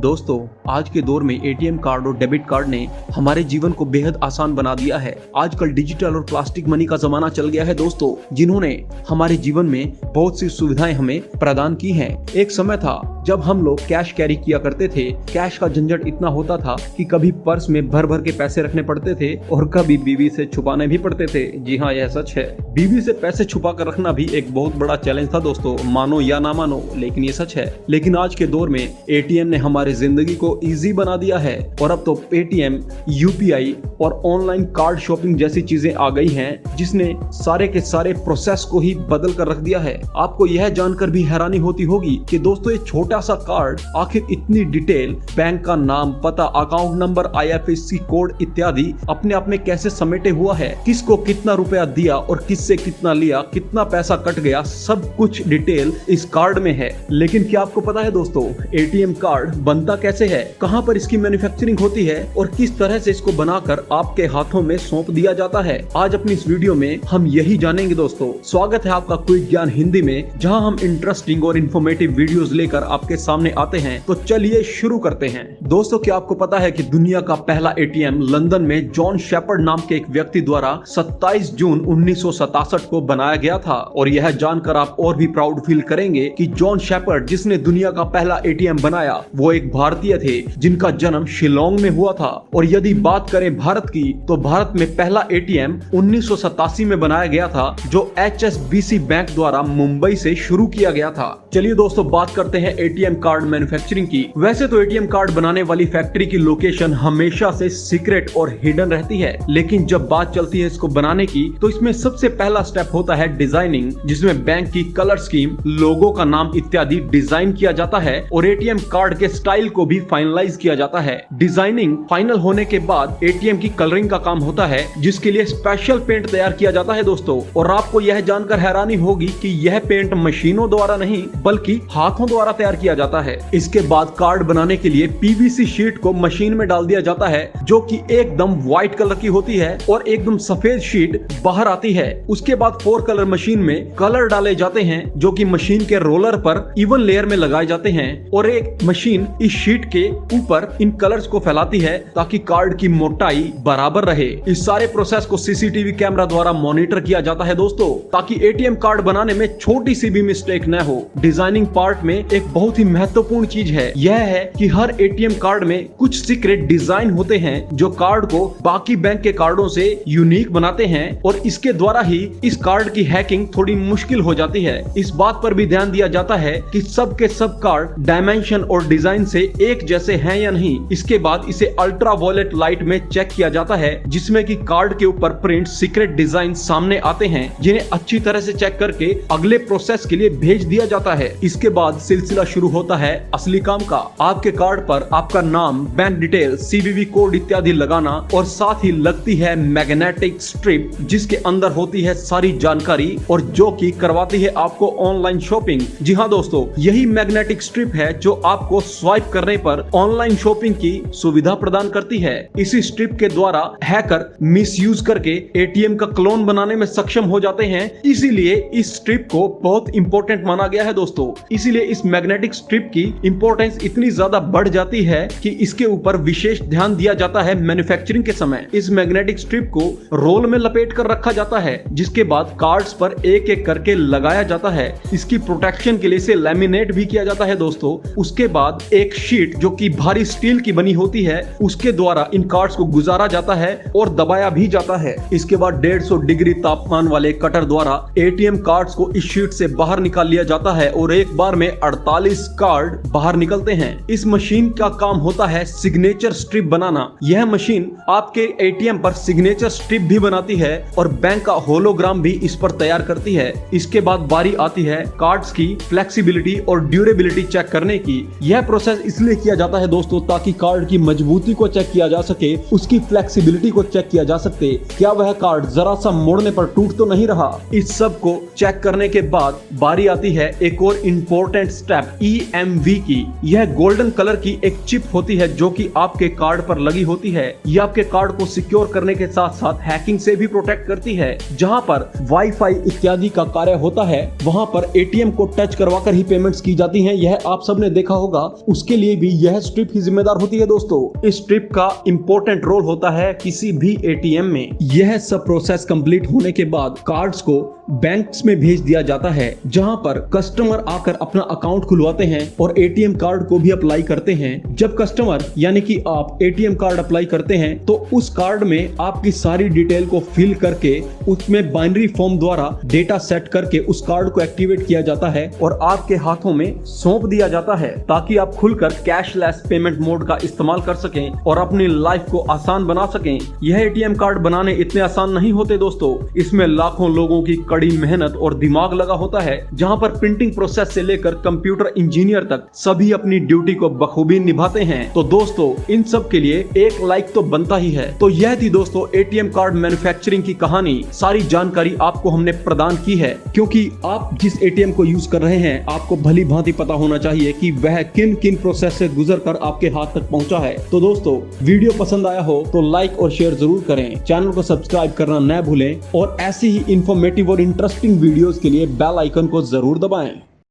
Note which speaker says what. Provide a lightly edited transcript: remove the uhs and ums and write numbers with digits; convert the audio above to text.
Speaker 1: दोस्तों, आज के दौर में एटीएम कार्ड और डेबिट कार्ड ने हमारे जीवन को बेहद आसान बना दिया है। आजकल डिजिटल और प्लास्टिक मनी का जमाना चल गया है दोस्तों, जिन्होंने हमारे जीवन में बहुत सी सुविधाएं हमें प्रदान की हैं। एक समय था जब हम लोग कैश कैरी किया करते थे। कैश का झंझट इतना होता था कि कभी पर्स में भर भर के पैसे रखने पड़ते थे और कभी बीवी से छुपाने भी पड़ते थे। जी हाँ, यह सच है। बीवी से पैसे छुपा कर रखना भी एक बहुत बड़ा चैलेंज था दोस्तों, मानो या ना मानो, लेकिन ये सच है। लेकिन आज के दौर में एटीएम ने हमारी जिंदगी को इजी बना दिया है और अब तो पेटीएम, यूपीआई और ऑनलाइन कार्ड शॉपिंग जैसी चीजें आ गई हैं, जिसने सारे के सारे प्रोसेस को ही बदल कर रख दिया है। आपको यह जानकर भी हैरानी होती होगी कि दोस्तों ये छोटा सा कार्ड आखिर इतनी डिटेल, बैंक का नाम, पता, अकाउंट नंबर, आईएफएससी कोड इत्यादि अपने आप में कैसे समेटे हुआ है। किसको कितना रुपया दिया और किससे कितना लिया, कितना पैसा कट गया, सब कुछ डिटेल इस कार्ड में है। लेकिन क्या आपको पता है दोस्तों, एटीएम कार्ड बनता कैसे है, कहां पर इसकी मैन्युफैक्चरिंग होती है और किस तरह से इसको बनाकर आपके हाथों में सौंप दिया जाता है। आज अपनी इस वीडियो में हम यही जानेंगे दोस्तों। स्वागत है आपका क्विक ज्ञान हिंदी में, जहां हम इंटरेस्टिंग और इन्फॉर्मेटिव वीडियोस लेकर आपके सामने आते हैं। तो चलिए शुरू करते हैं। दोस्तों, क्या आपको पता है कि दुनिया का पहला एटीएम लंदन में जॉन शेपर्ड नाम के एक व्यक्ति द्वारा 27 जून 1967 को बनाया गया था। और यह जानकर आप और भी प्राउड फील करेंगे कि जॉन शेपर्ड, जिसने दुनिया का पहला एटीएम बनाया, वो एक भारतीय थे जिनका जन्म शिलोंग में हुआ था। और यदि बात करें भारत की, तो भारत में पहला एटीएम 1987 में बनाया गया था, जो HSBC बैंक द्वारा मुंबई से शुरू किया गया था। चलिए दोस्तों, बात करते हैं एटीएम कार्ड मैन्युफैक्चरिंग की। वैसे तो एटीएम कार्ड बनाने वाली फैक्ट्री की लोकेशन हमेशा से सीक्रेट और हिडन रहती है, लेकिन जब बात चलती है इसको बनाने की, तो इसमें सबसे पहला स्टेप होता है डिजाइनिंग, जिसमें बैंक की कलर स्कीम, लोगो का नाम इत्यादि डिजाइन किया जाता है और एटीएम कार्ड के स्टाइल को भी फाइनलाइज किया जाता है। डिजाइनिंग फाइनल होने के बाद एटीएम की कलरिंग का काम होता है, जिसके लिए स्पेशल पेंट तैयार किया जाता है दोस्तों। और आपको यह जानकर हैरानी होगी कि यह पेंट मशीनों द्वारा नहीं बल्कि हाथों द्वारा तैयार किया जाता है। इसके बाद कार्ड बनाने के लिए पीवीसी शीट को मशीन में डाल दिया जाता है, जो कि एकदम व्हाइट कलर की होती है और एकदम सफेद शीट बाहर आती है। उसके बाद 4 कलर मशीन में कलर डाले जाते हैं, जो कि मशीन के रोलर पर इवन लेयर में लगाए जाते हैं और एक मशीन इस शीट के ऊपर इन कलर्स को फैलाती है ताकि कार्ड की मोटाई बराबर रहे। इस सारे प्रोसेस को सीसीटीवी कैमरा द्वारा मॉनिटर किया जाता है दोस्तों, ताकि एटीएम कार्ड बनाने में छोटी सी भी मिस्टेक न हो। डिजाइनिंग पार्ट में एक बहुत ही महत्वपूर्ण चीज है, यह है कि हर एटीएम कार्ड में कुछ सीक्रेट डिजाइन होते हैं जो कार्ड को बाकी बैंक के कार्डों से यूनिक बनाते हैं और इसके द्वारा ही इस कार्ड की हैकिंग थोड़ी मुश्किल हो जाती है। इस बात पर भी ध्यान दिया जाता है कि सब के सब कार्ड डायमेंशन और डिजाइन से एक जैसे हैं या नहीं। इसके बाद इसे अल्ट्रा वायलेट लाइट में चेक किया जाता है, जिसमें कि कार्ड के ऊपर प्रिंट सीक्रेट डिजाइन सामने आते हैं, जिन्हें अच्छी तरह से चेक करके अगले प्रोसेस के लिए भेज दिया जाता है। इसके बाद सिलसिला शुरू होता है असली काम का। आपके कार्ड पर आपका नाम, बैंक डिटेल, सीवीवी कोड इत्यादि लगाना और साथ ही लगती है मैग्नेटिक स्ट्रिप, जिसके अंदर होती है सारी जानकारी और जो कि करवाती है आपको ऑनलाइन शॉपिंग। जी हाँ दोस्तों, यही मैग्नेटिक स्ट्रिप है जो आपको स्वाइप करने पर ऑनलाइन शॉपिंग की सुविधा प्रदान करती है। इसी स्ट्रिप के द्वारा हैकर मिसयूज करके एटीएम का क्लोन बनाने में सक्षम हो जाते हैं। इसीलिए इस स्ट्रिप को बहुत इंपॉर्टेंट माना गया है दोस्तों। इसीलिए इस मैग्नेटिक स्ट्रिप की इंपॉर्टेंस इतनी ज्यादा बढ़ जाती है कि इसके ऊपर विशेष ध्यान दिया जाता है मैन्युफैक्चरिंग के समय। इस मैग्नेटिक स्ट्रिप को रोल में लपेट कर रखा जाता है, जिसके बाद कार्ड्स पर एक एक करके लगाया जाता है। इसकी प्रोटेक्शन के लिए इसे लैमिनेट भी किया जाता है दोस्तों। उसके बाद एक शीट जो कि भारी स्टील की बनी होती है, उसके द्वारा इन कार्ड्स को गुजारा जाता है और दबाया भी जाता है। इसके बाद 150 डिग्री तापमान वाले कटर द्वारा एटीएम कार्ड्स को इस शीट से बाहर निकाल लिया जाता है और एक बार में 48 कार्ड बाहर निकलते हैं। इस मशीन का काम होता है सिग्नेचर स्ट्रिप बनाना। यह मशीन आपके एटीएम पर सिग्नेचर स्ट्रिप भी बनाती है और बैंक का होलोग्राम भी इस पर तैयार करती है। इसके बाद बारी आती है कार्ड्स की फ्लेक्सिबिलिटी और ड्यूरेबिलिटी चेक करने की। यह प्रोसेस इसलिए किया जाता है दोस्तों, ताकि कार्ड की मजबूती को चेक किया जा सके, उसकी फ्लेक्सिबिलिटी को चेक किया जा सके, क्या वह कार्ड जरा सा मोड़ने पर टूट तो नहीं रहा। इस सब को चेक करने के बाद बारी आती है एक और इम्पोर्टेंट स्टेप, EMV की। यह गोल्डन कलर की एक चिप होती है जो कि आपके कार्ड पर लगी होती है। यह आपके कार्ड को सिक्योर करने के साथ साथ हैकिंग से भी प्रोटेक्ट करती है। जहां पर वाईफाई इत्यादि का कार्य होता है वहां पर ATM को टच करवाकर ही पेमेंट्स की जाती हैं। यह आप सबने देखा होगा। उसके लिए भी यह स्ट्रिप ही जिम्मेदार होती है दोस्तों। इस स्ट्रिप का इंपॉर्टेंट रोल होता है किसी भी ATM में। यह सब प्रोसेस कंप्लीट होने के बाद कार्ड्स को बैंक्स में भेज दिया जाता है जहां पर कस्टमर आकर अपना अकाउंट खुलवाते हैं और ATM कार्ड को भी अप्लाई करते हैं। जब कस्टमर यानी कि आप ATM कार्ड अप्लाई करते हैं तो उस कार्ड में आपकी सारी डिटेल को फिल करके उसमें बाइनरी फॉर्म द्वारा डेटा सेट करके उस कार्ड को एक्टिवेट किया जाता है और आपके हाथों में सौंप दिया जाता है ताकि आप खुलकर कैशलेस पेमेंट मोड का इस्तेमाल कर सकें और अपनी लाइफ को आसान बना सकें। यह ATM कार्ड बनाने इतने आसान नहीं होते दोस्तों। इसमें लाखों लोगों की कड़ी मेहनत और दिमाग लगा होता है जहां पर प्रिंटिंग प्रोसेस से लेकर कंप्यूटर इंजीनियर तक सभी अपनी ड्यूटी को बखूबी निभाते हैं। तो दोस्तों इन सब के लिए एक लाइक तो बनता ही है। तो यह थी दोस्तों ATM कार्ड मैन्युफैक्चरिंग की कहानी। सारी जानकारी आपको हमने प्रदान की है क्योंकि आप जिस ATM को यूज कर रहे हैं आपको भली भांति पता होना चाहिए कि वह किन किन प्रोसेस से गुजर कर आपके हाथ तक पहुंचा है। तो दोस्तों वीडियो पसंद आया हो तो लाइक और शेयर जरूर करें, चैनल को सब्सक्राइब करना न भूलें और ऐसी ही इंफॉर्मेटिव और इंटरेस्टिंग वीडियोस के लिए बेल आइकन को जरूर दबाएं।